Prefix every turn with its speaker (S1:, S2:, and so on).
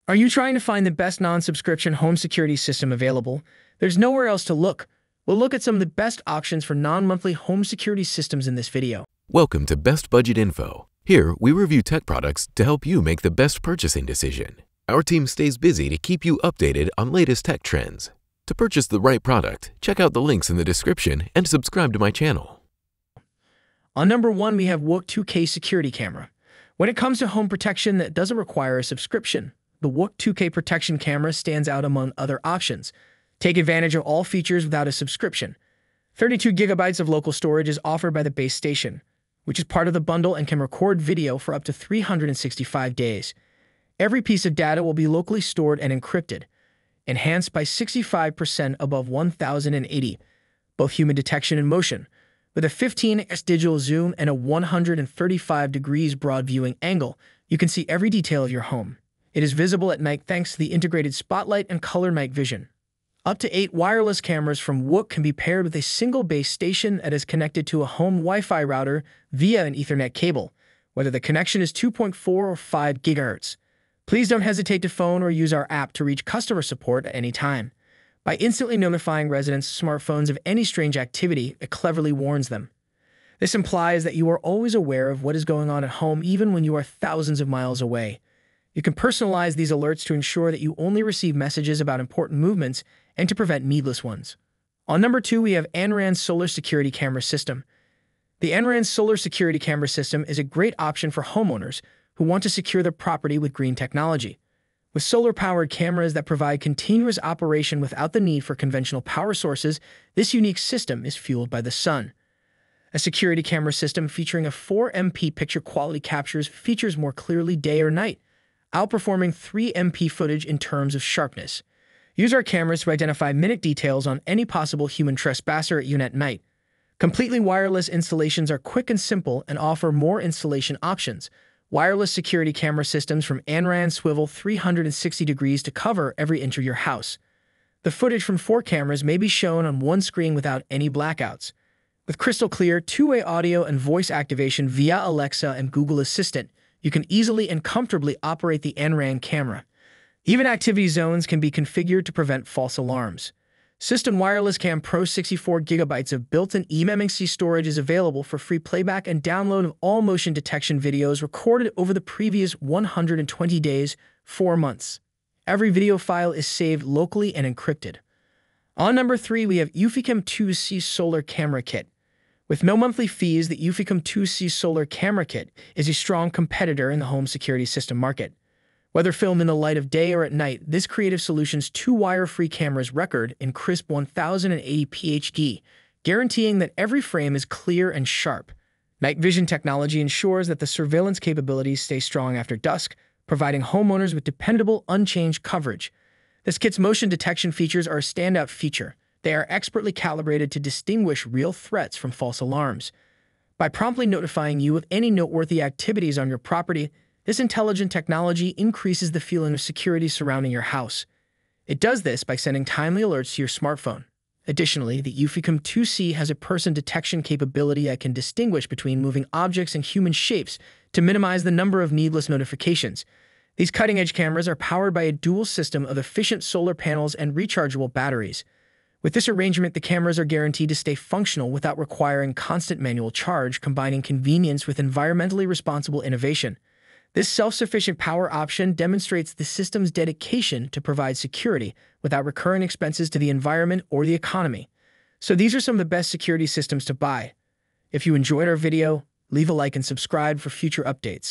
S1: Are you trying to find the best non-subscription home security system available? There's nowhere else to look. We'll look at some of the best options for non-monthly home security systems in this video.
S2: Welcome to Best Budget Info. Here, we review tech products to help you make the best purchasing decision. Our team stays busy to keep you updated on latest tech trends. To purchase the right product, check out the links in the description and subscribe to my channel.
S1: On number 1, we have WUUK 2K security camera. When it comes to home protection that doesn't require a subscription, the WUUK 2K protection camera stands out among other options. Take advantage of all features without a subscription. 32 gigabytes of local storage is offered by the base station, which is part of the bundle and can record video for up to 365 days. Every piece of data will be locally stored and encrypted, enhanced by 65% above 1080, both human detection and motion, with a 15x digital zoom and a 135 degrees broad viewing angle. You can see every detail of your home. It is visible at night thanks to the integrated spotlight and color night vision. Up to 8 wireless cameras from WUUK can be paired with a single base station that is connected to a home Wi-Fi router via an Ethernet cable, whether the connection is 2.4 or 5 GHz. Please don't hesitate to phone or use our app to reach customer support at any time. By instantly notifying residents' smartphones of any strange activity, it cleverly warns them. This implies that you are always aware of what is going on at home even when you are thousands of miles away. You can personalize these alerts to ensure that you only receive messages about important movements and to prevent needless ones. On number 2, we have Anran Solar Security Camera System. The Anran Solar Security Camera System is a great option for homeowners who want to secure their property with green technology. With solar-powered cameras that provide continuous operation without the need for conventional power sources, this unique system is fueled by the sun. A security camera system featuring a 4MP picture quality captures features more clearly day or night, outperforming 3MP footage in terms of sharpness. Use our cameras to identify minute details on any possible human trespasser at you at night. Completely wireless installations are quick and simple and offer more installation options. Wireless security camera systems from Anran swivel 360 degrees to cover every inch of your house. The footage from 4 cameras may be shown on one screen without any blackouts. With crystal clear two-way audio and voice activation via Alexa and Google Assistant, you can easily and comfortably operate the Anran camera. Even activity zones can be configured to prevent false alarms. System Wireless Cam Pro 64 GB of built-in eMMC storage is available for free playback and download of all motion detection videos recorded over the previous 120 days, 4 months. Every video file is saved locally and encrypted. On number 3, we have Eufycam 2C Solar Camera Kit. With no monthly fees, the Eufycam 2C Solar Camera Kit is a strong competitor in the home security system market. Whether filmed in the light of day or at night, this creative solution's 2 wire-free cameras record in crisp 1080p HD, guaranteeing that every frame is clear and sharp. Night vision technology ensures that the surveillance capabilities stay strong after dusk, providing homeowners with dependable, unchanged coverage. This kit's motion detection features are a standout feature. They are expertly calibrated to distinguish real threats from false alarms. By promptly notifying you of any noteworthy activities on your property, this intelligent technology increases the feeling of security surrounding your house. It does this by sending timely alerts to your smartphone. Additionally, the Eufycam 2C has a person detection capability that can distinguish between moving objects and human shapes to minimize the number of needless notifications. These cutting-edge cameras are powered by a dual system of efficient solar panels and rechargeable batteries. With this arrangement, the cameras are guaranteed to stay functional without requiring constant manual charge, combining convenience with environmentally responsible innovation. This self-sufficient power option demonstrates the system's dedication to provide security without recurring expenses to the environment or the economy. So these are some of the best security systems to buy. If you enjoyed our video, leave a like and subscribe for future updates.